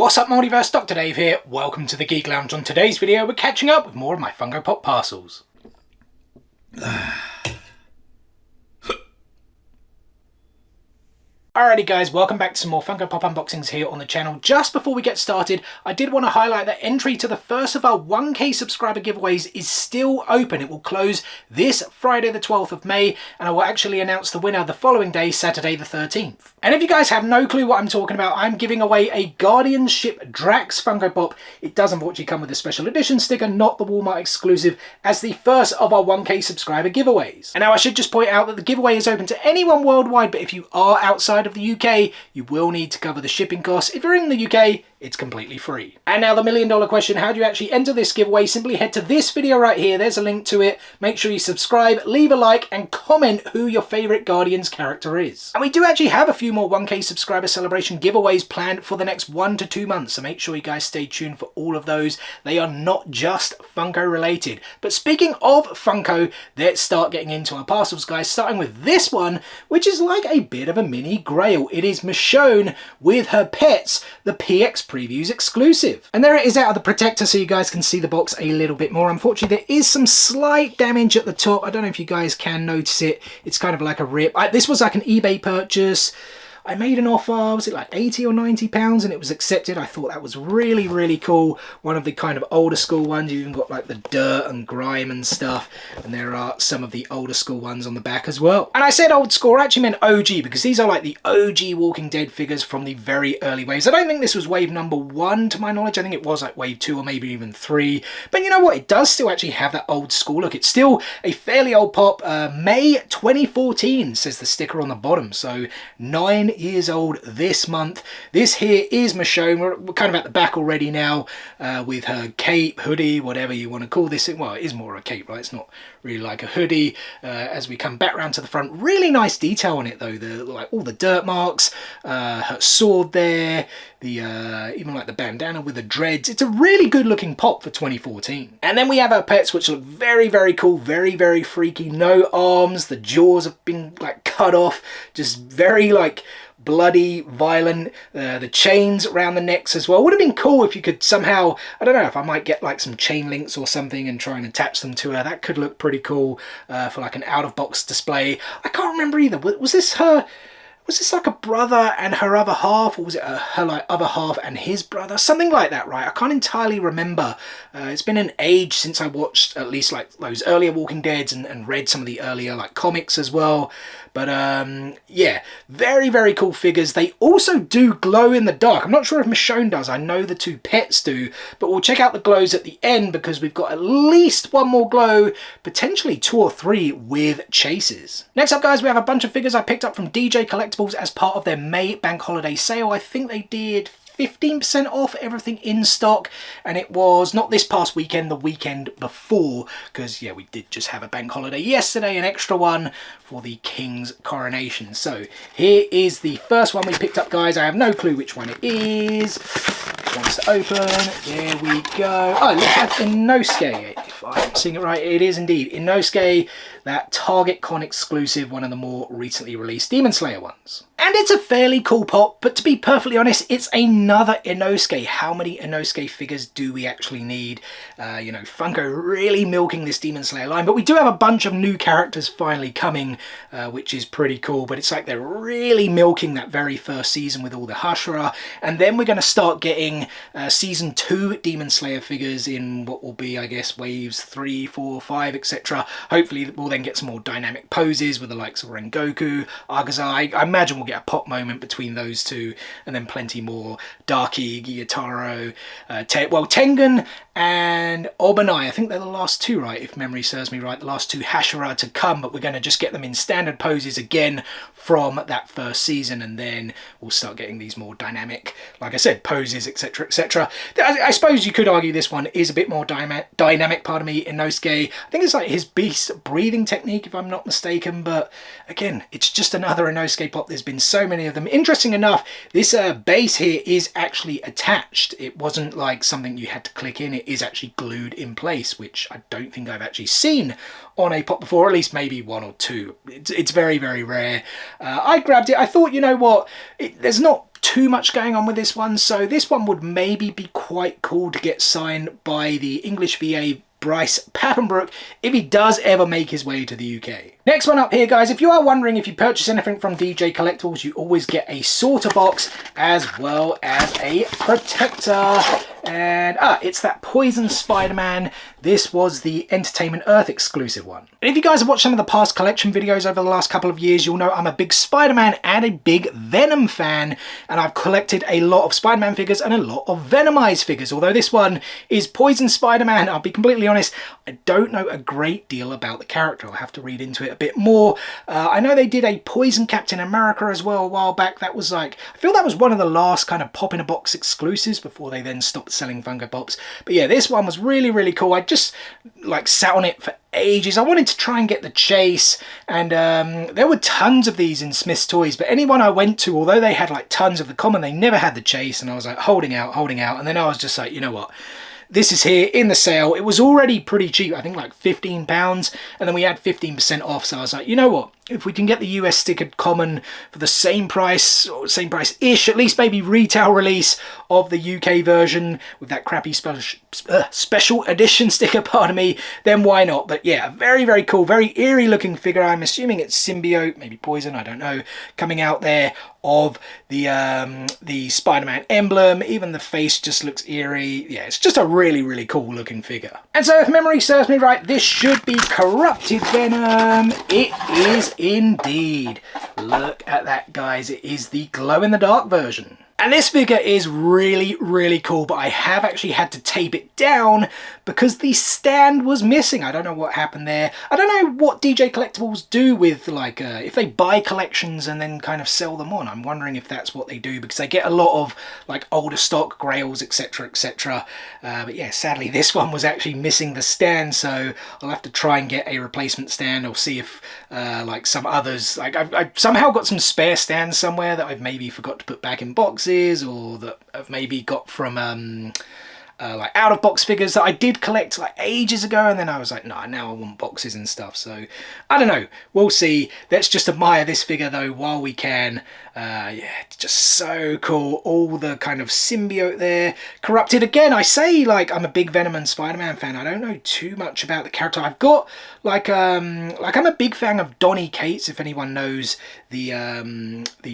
What's up, Multiverse? Dr. Dave here. Welcome to the Geek Lounge. On today's video, we're catching up with more of my Funko Pop parcels. Alrighty guys, welcome back to some more Funko Pop unboxings here on the channel. Just before we get started, I did want to highlight that entry to the first of our 1k subscriber giveaways is still open. It will close this Friday the 12th of May, and I will actually announce the winner the following day, Saturday the 13th. And if you guys have no clue what I'm talking about, I'm giving away a Guardians Ship Drax Funko Pop. It does unfortunately come with a special edition sticker, not the Walmart exclusive, as the first of our 1k subscriber giveaways. And now I should just point out that the giveaway is open to anyone worldwide, but if you are outside of the UK, you will need to cover the shipping costs. If you're in the UK, it's completely free. And now the $1,000,000 question, how do you actually enter this giveaway? Simply head to this video right here. There's a link to it. Make sure you subscribe, leave a like, and comment who your favorite Guardians character is. And we do actually have a few more 1k subscriber celebration giveaways planned for the next 1 to 2 months, so make sure you guys stay tuned for all of those. They are not just Funko related. But speaking of Funko, let's start getting into our parcels, guys, starting with this one, which is like a bit of a mini grail. It is Michonne with her pets, the PX Previews exclusive. And there it is out of the protector, so you guys can see the box a little bit more. Unfortunately, there is some slight damage at the top. I don't know if you guys can notice it. It's kind of like a rip. This was like an eBay purchase. I made an offer, was it like 80 or 90 pounds, and it was accepted. I thought that was really, really cool. One of the kind of older school ones. You even got like the dirt and grime and stuff. And there are some of the older school ones on the back as well. And I said old school, I actually meant OG, because these are like the OG Walking Dead figures from the very early waves. I don't think this was wave number 1 to my knowledge. I think it was like wave 2 or maybe even 3. But you know what? It does still actually have that old school look. It's still a fairly old pop. May 2014 says the sticker on the bottom. So 9 years old this month. This here is Michonne. We're kind of at the back already now with her cape, hoodie, whatever you want to call this. Well, it is more a cape, right? It's not really like a hoodie. As we come back round to the front, really nice detail on it though. Like all the dirt marks, her sword there, the even like the bandana with the dreads. It's a really good looking pop for 2014. And then we have our pets, which look very, very cool, very, very freaky. No arms, the jaws have been like cut off, just very like bloody, violent. The chains around the necks as well. Would have been cool if you could somehow, I don't know, if I might get like some chain links or something and try and attach them to her. That could look pretty cool for like an out-of-box display. I can't remember either. Was this her? Was this like a brother and her other half, or was it her like other half and his brother? Something like that, right? I can't entirely remember. It's been an age since I watched at least like those earlier Walking Deads and read some of the earlier like comics as well. But yeah, very, very cool figures. They also do glow in the dark. I'm not sure if Michonne does. I know the two pets do, but we'll check out the glows at the end because we've got at least one more glow, potentially 2 or 3 with chases. Next up, guys, we have a bunch of figures I picked up from DJ Collectibles as part of their May bank holiday sale. I think they did 15% off everything in stock, and it was not this past weekend, the weekend before, because yeah, we did just have a bank holiday yesterday, an extra one for the King's coronation. So here is the first one we picked up, guys. I have no clue which one it is. It wants to open. There we go. Oh, it looks like Inosuke. If I'm seeing it right, it is indeed Inosuke, that Target Con exclusive, one of the more recently released Demon Slayer ones. And it's a fairly cool pop, but to be perfectly honest, it's another Inosuke. How many Inosuke figures do we actually need? You know, Funko really milking this Demon Slayer line, but we do have a bunch of new characters finally coming, which is pretty cool. But it's like they're really milking that very first season with all the Hashira, and then we're going to start getting season 2 Demon Slayer figures in what will be, I guess, waves 3, 4, 5, etc. Hopefully we'll then get some more dynamic poses with the likes of Rengoku, Argazai. I imagine we'll get a pop moment between those two, and then plenty more Darky, Gyutaro, Tengen and Obanai. I think they're the last 2, right, if memory serves me right, the last 2 Hashira to come, but we're going to just get them in standard poses again from that first season, and then we'll start getting these more dynamic, like I said, poses, etc, etc. I suppose you could argue this one is a bit more dynamic, pardon me, Inosuke. I think it's like his beast breathing technique, if I'm not mistaken, but again, it's just another Inosuke pop. There's been so many of them. Interesting enough, this base here is actually attached. It wasn't like something you had to click in. It is actually glued in place, which I don't think I've actually seen on a pop before, or at least maybe 1 or 2. It's very, very rare. I grabbed it. I thought, you know what, there's not too much going on with this one, so this one would maybe be quite cool to get signed by the English VA Bryce Pappenbrook if he does ever make his way to the UK. Next one up here, guys, if you are wondering if you purchase anything from DJ Collectibles, you always get a sorter box as well as a protector. And it's that Poison Spider-Man. This was the Entertainment Earth exclusive one. And if you guys have watched some of the past collection videos over the last couple of years, you'll know I'm a big Spider-Man and a big Venom fan, and I've collected a lot of Spider-Man figures and a lot of Venomized figures. Although this one is Poison Spider-Man, I'll be completely honest, I don't know a great deal about the character. I'll have to read into it a bit more. I know they did a Poison Captain America as well a while back. That was like, I feel that was one of the last kind of pop in a box exclusives before they then stopped selling Funko Pops. But yeah, this one was really, really cool. I just like sat on it for ages. I wanted to try and get the chase, and there were tons of these in Smith's Toys, but anyone I went to, although they had like tons of the common, they never had the chase, and I was like holding out, and then I was just like, you know what, this is here in the sale. It was already pretty cheap, I think like £15, and then we had 15% off, so I was like, you know what, if we can get the US stickered common for the same price, or same price-ish, at least maybe retail release of the UK version with that crappy special edition sticker, pardon me, then why not? But yeah, very, very cool, very eerie looking figure. I'm assuming it's symbiote, maybe poison, I don't know, coming out there of the Spider-Man emblem. Even the face just looks eerie. Yeah, it's just a really, really cool looking figure. And so if memory serves me right, this should be Corrupted Venom. It is indeed. Look at that, guys. It is the glow-in-the-dark version. And this figure is really, really cool, but I have actually had to tape it down because the stand was missing. I don't know what happened there. I don't know what DJ Collectibles do with, like, if they buy collections and then kind of sell them on. I'm wondering if that's what they do, because they get a lot of, like, older stock, grails, etc., etc. But yeah, sadly, this one was actually missing the stand, so I'll have to try and get a replacement stand, or see if, like, some others, like, I've somehow got some spare stands somewhere that I've maybe forgot to put back in boxes, or that I've maybe got from like out of box figures that I did collect like ages ago, and then I was like, nah, now I want boxes and stuff. So I don't know, we'll see. Let's just admire this figure though while we can. Yeah, it's just so cool. All the kind of symbiote there. Corrupted again. I say, like, I'm a big Venom and Spider-Man fan. I don't know too much about the character. I've got like I'm a big fan of Donny Cates, if anyone knows the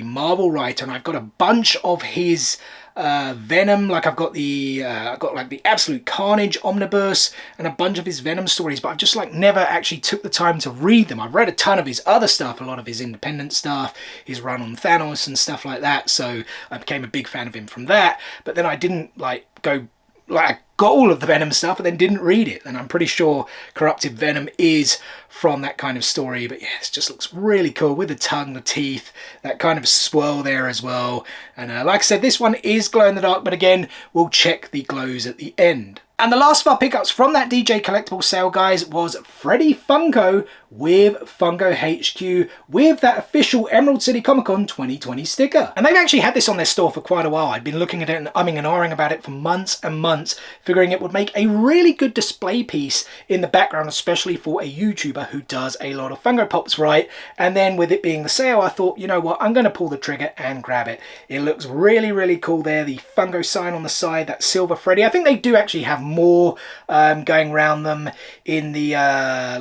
Marvel writer, and I've got a bunch of his Venom. Like I've got like the Absolute Carnage omnibus and a bunch of his Venom stories, but I've just like never actually took the time to read them. I've read a ton of his other stuff, a lot of his independent stuff, his run on Thanos and stuff like that, so I became a big fan of him from that. But then I didn't like go, like, I got all of the Venom stuff and then didn't read it, and I'm pretty sure Corrupted Venom is from that kind of story. But yeah, it just looks really cool with the tongue, the teeth, that kind of swirl there as well. And like I said, this one is glow in the dark, but again, we'll check the glows at the end. And the last of our pickups from that DJ Collectible sale, guys, was Freddy Funko with Funko HQ with that official Emerald City Comic Con 2020 sticker. And they've actually had this on their store for quite a while. I'd been looking at it and umming and ahhing about it for months and months, figuring it would make a really good display piece in the background, especially for a YouTuber who does a lot of Funko Pops, right? And then with it being the sale, I thought, you know what, I'm going to pull the trigger and grab it. It looks really, really cool there. The Funko sign on the side, that silver Freddy. I think they do actually have more going around them in the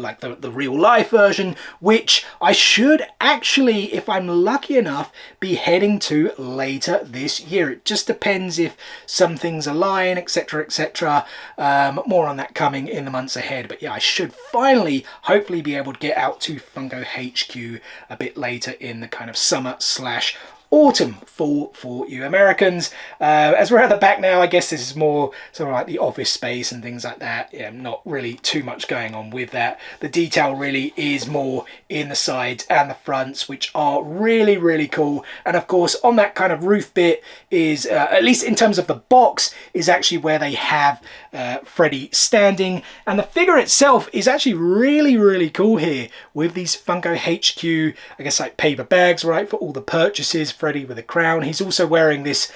like the real life version, which I should actually, if I'm lucky enough, be heading to later this year. It just depends if some things align, etc., etc. More on that coming in the months ahead. But yeah, I should finally, hopefully, be able to get out to Funko HQ a bit later in the kind of summer / autumn for you Americans. As we're at the back now, I guess this is more sort of like the office space and things like that. Yeah, not really too much going on with that. The detail really is more in the sides and the fronts, which are really, really cool. And of course, on that kind of roof bit is, at least in terms of the box, is actually where they have Freddy standing. And the figure itself is actually really, really cool here with these Funko HQ, I guess, like paper bags, right, for all the purchases Freddy with a crown. He's also wearing this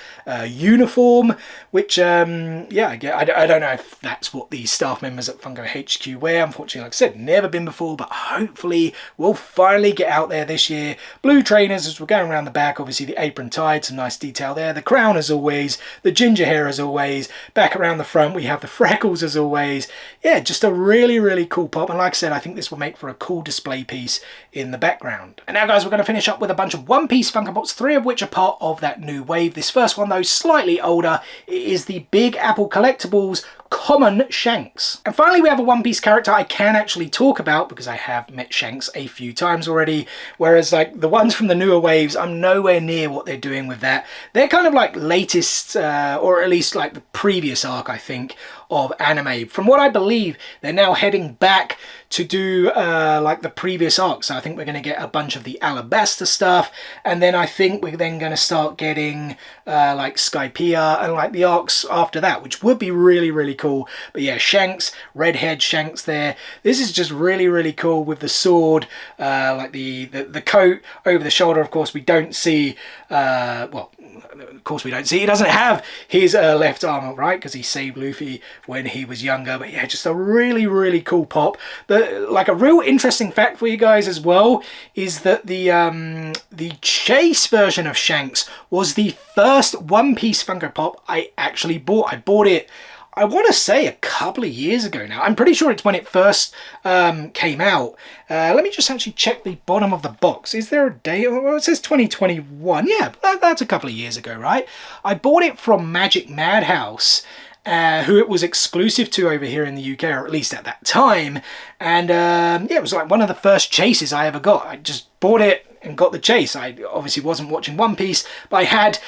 uniform, which, yeah, I don't know if that's what the staff members at Funko HQ wear. Unfortunately, like I said, never been before, but hopefully we'll finally get out there this year. Blue trainers as we're going around the back, obviously the apron tied, some nice detail there. The crown as always, the ginger hair as always. Back around the front, we have the freckles as always. Yeah, just a really cool pop. And like I said, I think this will make for a cool display piece in the background. And now guys, we're going to finish up with a bunch of One Piece Funko Pops, 3 of which are part of that new wave. This first one though, slightly older. It is the Big Apple Collectibles Common Shanks. And finally we have a One Piece character I can actually talk about because I have met Shanks a few times already, whereas like the ones from the newer waves, I'm nowhere near what they're doing with that. They're kind of like latest, or at least like the previous arc I think of anime. From what I believe, they're now heading back to do like the previous arc. So I think we're going to get a bunch of the Alabasta stuff, and then I think we're then going to start getting like Skypiea and like the arcs after that, which would be really cool. But yeah, Shanks, redhead Shanks there. This is just really cool with the sword, like the coat over the shoulder. Of course we don't see, well, of course we don't see, he doesn't have his left arm, right, because he saved Luffy when he was younger. But yeah, just a really cool pop. Like a real interesting fact for you guys as well is that the Chase version of Shanks was the first One Piece Funko Pop I actually bought. I bought it, I want to say, a couple of years ago now. I'm pretty sure it's when it first came out. Let me just actually check the bottom of the box. Is there a date? Well, it says 2021. Yeah, that's a couple of years ago, right? I bought it from Magic Madhouse, who it was exclusive to over here in the UK, or at least at that time. And yeah, it was like one of the first chases I ever got. I just bought it and got the chase. I obviously wasn't watching One Piece, but I had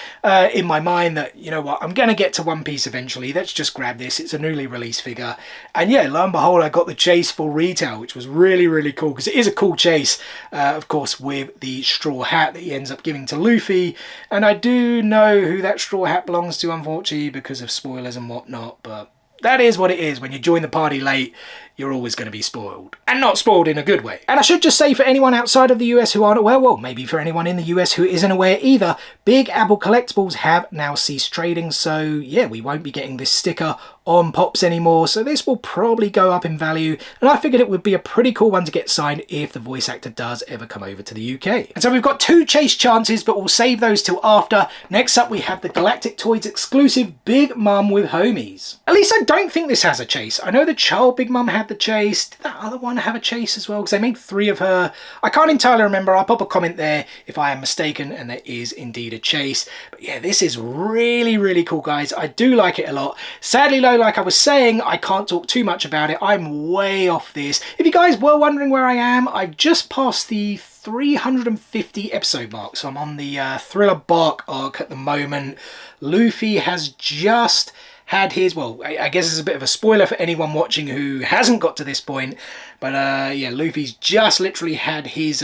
in my mind that, you know what, I'm going to get to One Piece eventually. Let's just grab this. It's a newly released figure. And yeah, lo and behold, I got the chase for retail, which was really cool because it is a cool chase, of course, with the straw hat that he ends up giving to Luffy. And I do know who that straw hat belongs to, unfortunately, because of spoilers and whatnot, but that is what it is. When you join the party late, you're always going to be spoiled. And not spoiled in a good way. And I should just say, for anyone outside of the US who aren't aware, well, maybe for anyone in the US who isn't aware either, Big Apple Collectibles have now ceased trading. So yeah, we won't be getting this sticker on Pops anymore. So this will probably go up in value. And I figured it would be a pretty cool one to get signed if the voice actor does ever come over to the UK. And so we've got 2 chase chances, but we'll save those till after. Next up, we have the Galactic Toys exclusive Big Mum with Homies. At least I don't think this has a chase. I know the child Big Mum had the chase. Did that other one have a chase as well? Because they made 3 of her. I can't entirely remember. I'll pop a comment there if I am mistaken and there is indeed a chase. But yeah, this is really cool, guys. I do like it a lot. Sadly though, like I was saying, I can't talk too much about it. I'm way off this. If you guys were wondering where I am, I've just passed the 350 episode mark. So I'm on the Thriller Bark arc at the moment. Luffy has just had his, well, I guess it's a bit of a spoiler for anyone watching who hasn't got to this point, but yeah, Luffy's just literally had his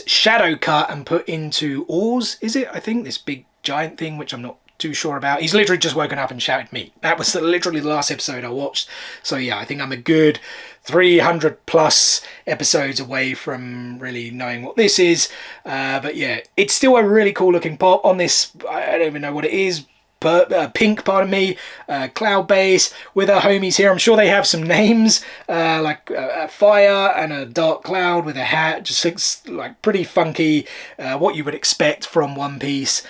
shadow cut and put into ores, is it? I think this big giant thing, which I'm not too sure about. He's literally just woken up and shouted me. That was literally the last episode I watched. So yeah, I think I'm a good 300 plus episodes away from really knowing what this is. But yeah, it's still a really cool looking pop. On this, I don't even know what it is. Pink, pardon me, cloud base with our homies here. I'm sure they have some names, like a fire and a dark cloud with a hat. Just looks like pretty funky, what you would expect from One Piece.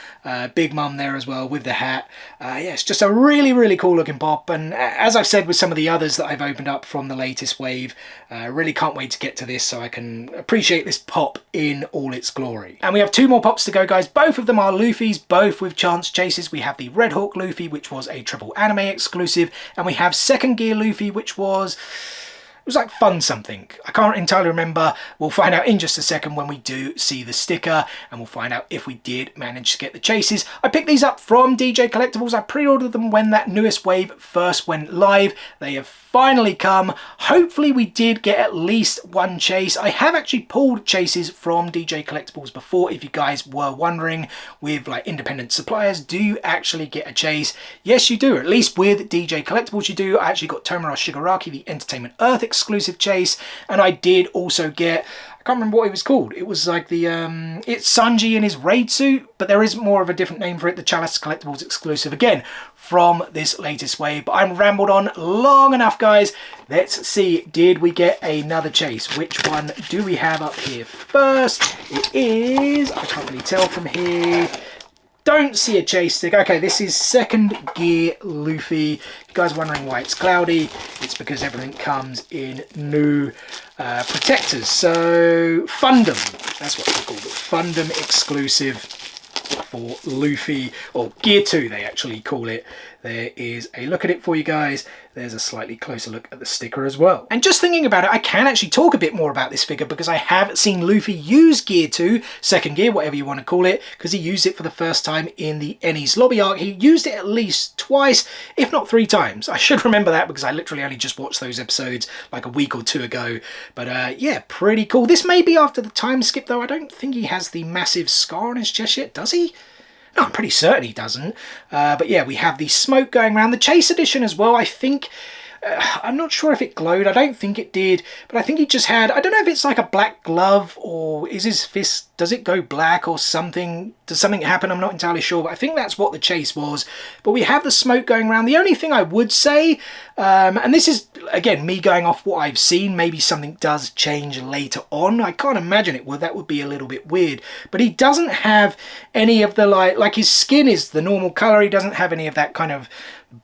Big Mum there as well with the hat. Yeah, it's just a really cool looking pop, and as I've said with some of the others that I've opened up from the latest wave, really can't wait to get to this so I can appreciate this pop in all its glory. And we have 2 more pops to go, guys. Both of them are Luffy's, both with chance chases. We have the Red Hawk Luffy, which was a triple anime exclusive, and we have Second Gear Luffy, which was, it was like Fun something. I can't entirely remember. We'll find out in just a second when we do see the sticker, and we'll find out if we did manage to get the chases. I picked these up from DJ Collectibles. I pre-ordered them when that newest wave first went live. They have finally come. Hopefully we did get at least 1 chase. I have actually pulled chases from DJ Collectibles before, if you guys were wondering. With like independent suppliers, do you actually get a chase? Yes, you do. At least with DJ Collectibles you do. I actually got Tomura Shigaraki, the Entertainment Earth exclusive chase, and I did also get, I can't remember what he was called. It was like the, it's Sanji in his raid suit, but there is more of a different name for it. The Chalice Collectibles exclusive, again, from this latest wave. But I'm rambled on long enough, guys. Let's see, did we get another chase? Which one do we have up here first? It is, I can't really tell from here. Don't see a chase stick. Okay, this is second gear Luffy. You guys are wondering why it's cloudy? It's because everything comes in new protectors. So Fundum, that's what it's called, Fundum exclusive for Luffy, or Gear 2 they actually call it. There is a look at it for you guys. There's a slightly closer look at the sticker as well. And just thinking about it, I can actually talk a bit more about this figure because I have seen Luffy use Gear 2, second gear, whatever you want to call it, because he used it for the first time in the Enies Lobby arc. He used it at least twice, if not 3 times. I should remember that because I literally only just watched those episodes like a week or 2 ago. But yeah, pretty cool. This may be after the time skip though. I don't think he has the massive scar on his chest yet, does he? No, I'm pretty certain he doesn't. But yeah, we have the smoke going around. The Chase Edition as well, I think. I'm not sure if it glowed. I don't think it did. But I think he just had, I don't know if it's like a black glove or is his fist, does it go black or something? Does something happen? I'm not entirely sure. But I think that's what the chase was. But we have the smoke going around. The only thing I would say, and this is, again, me going off what I've seen. Maybe something does change later on. I can't imagine it would. That would be a little bit weird. But he doesn't have any of the, like his skin is the normal color. He doesn't have any of that kind of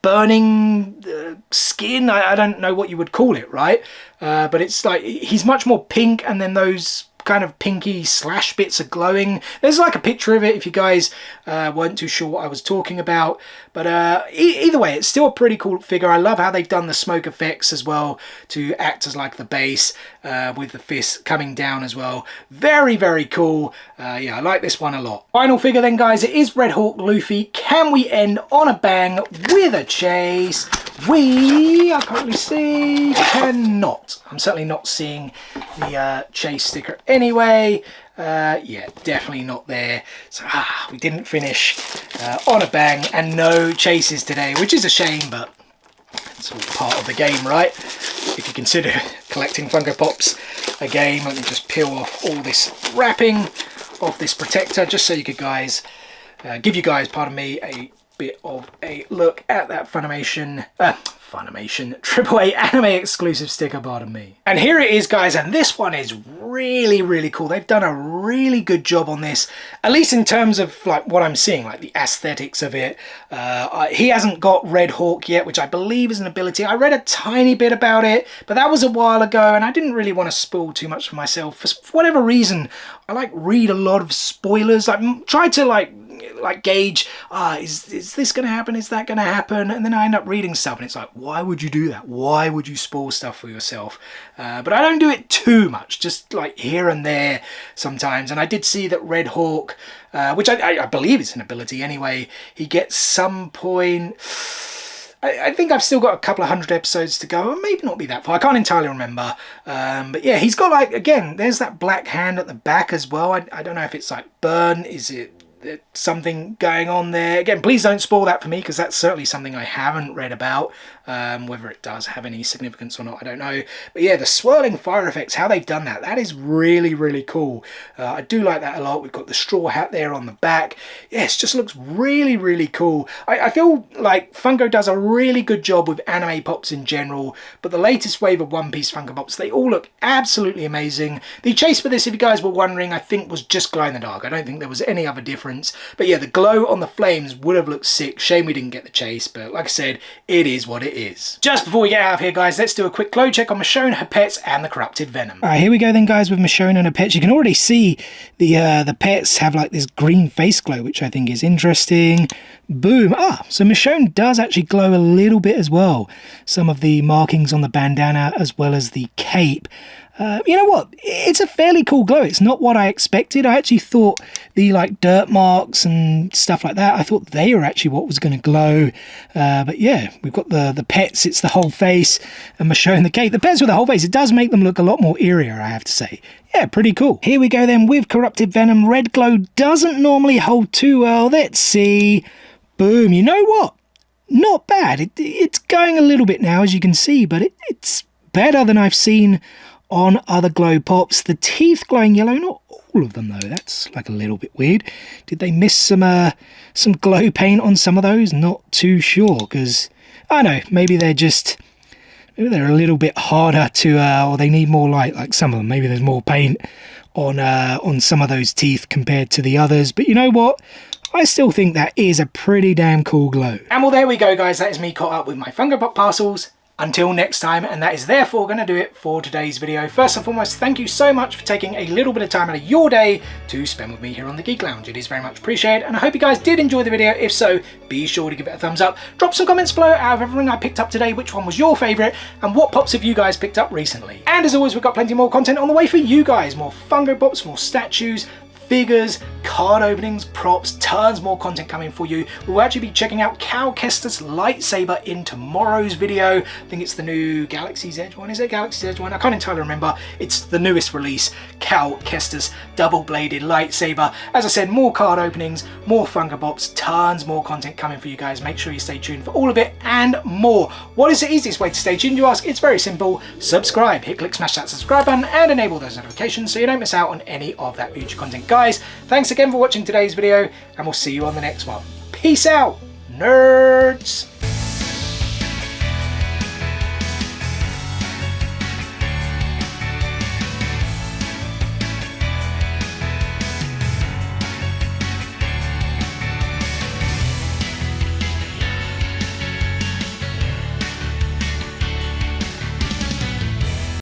burning skin. I don't know what you would call it, right? But it's like he's much more pink, and then those kind of pinky slash bits are glowing. There's like a picture of it if you guys weren't too sure what I was talking about. But either way, it's still a pretty cool figure. I love how they've done the smoke effects as well to act as like the base with the fist coming down as well. Very, very cool. Yeah, I like this one a lot. Final figure then, guys. It is Red Hawk Luffy. Can we end on a bang with a chase? I can't really see, cannot. I'm certainly not seeing the chase sticker anyway. Yeah, definitely not there. So we didn't finish on a bang, and no chases today, which is a shame, but it's all part of the game, right? If you consider collecting Funko Pops a game. Let me just peel off all this wrapping off this protector, just so you could guys, give you guys, pardon me, a bit of a look at that Funimation AAA anime exclusive sticker, pardon me. And here it is, guys, and this one is really, really cool. They've done a really good job on this, at least in terms of like what I'm seeing, like the aesthetics of it. He hasn't got Red Hawk yet, which I believe is an ability. I read a tiny bit about it, but that was a while ago, and I didn't really want to spoil too much for myself. For whatever reason, I like read a lot of spoilers. I try to like gauge, is this gonna happen, is that gonna happen, and then I end up reading stuff and it's like, why would you do that? Why would you spoil stuff for yourself? But I don't do it too much, just like here and there sometimes. And I did see that Red Hawk, which I believe is an ability anyway, he gets some point, I think I've still got a couple of 100 episodes to go, or maybe not be that far, I can't entirely remember. But yeah, he's got like, again, there's that black hand at the back as well. I don't know if it's like burn, is it something going on there? Again, please don't spoil that for me, because that's certainly something I haven't read about. Whether it does have any significance or not, I don't know. But yeah, the swirling fire effects, how they've done that, that is really, really cool. I do like that a lot. We've got the straw hat there on the back. Yes, just looks really, really cool. I feel like Funko does a really good job with anime pops in general, but the latest wave of One Piece Funko Pops, they all look absolutely amazing. The chase for this, if you guys were wondering, I think was just glow in the dark. I don't think there was any other difference. But yeah, the glow on the flames would have looked sick. Shame we didn't get the chase, but like I said, it is what it is. Just before we get out of here, guys, let's do a quick glow check on Michonne, her pets, and the corrupted Venom. All right, here we go then, guys, with Michonne and her pets. You can already see the pets have like this green face glow, which I think is interesting. Boom. So Michonne does actually glow a little bit as well. Some of the markings on the bandana as well as the cape. You know what? It's a fairly cool glow. It's not what I expected. I actually thought the like dirt marks and stuff like that, I thought they were actually what was going to glow. But yeah, we've got the pets. It's the whole face, and Michonne the cape. The pets with the whole face, it does make them look a lot more eerier, I have to say. Yeah, pretty cool. Here we go then with corrupted Venom. Red glow doesn't normally hold too well. Let's see. Boom. You know what? Not bad. It's going a little bit now, as you can see, but it's better than I've seen on other glow pops. The teeth glowing yellow, not all of them though. That's like a little bit weird. Did they miss some glow paint on some of those? Not too sure, because I don't know, maybe they're a little bit harder to, or they need more light, like some of them. Maybe there's more paint on some of those teeth compared to the others. But you know what? I still think that is a pretty damn cool glow. And well, there we go, guys. That is me caught up with my Funko Pop parcels. Until next time, and that is therefore going to do it for today's video. First and foremost, thank you so much for taking a little bit of time out of your day to spend with me here on the Geek Lounge. It is very much appreciated, and I hope you guys did enjoy the video. If so, be sure to give it a thumbs up. Drop some comments below out of everything I picked up today, which one was your favourite, and what pops have you guys picked up recently. And as always, we've got plenty more content on the way for you guys. More Funko Pops, more statues, figures, card openings, props, tons more content coming for you. We'll actually be checking out Cal Kestis lightsaber in tomorrow's video. I think it's the new Galaxy's Edge one. Is it Galaxy's Edge one? I can't entirely remember. It's the newest release, Cal Kestis double-bladed lightsaber. As I said, more card openings, more Funko Pops, tons more content coming for you guys. Make sure you stay tuned for all of it and more. What is the easiest way to stay tuned, you ask? It's very simple. Subscribe. Hit click, smash that subscribe button and enable those notifications so you don't miss out on any of that future content. Guys, thanks again for watching today's video, and we'll see you on the next one. Peace out, nerds!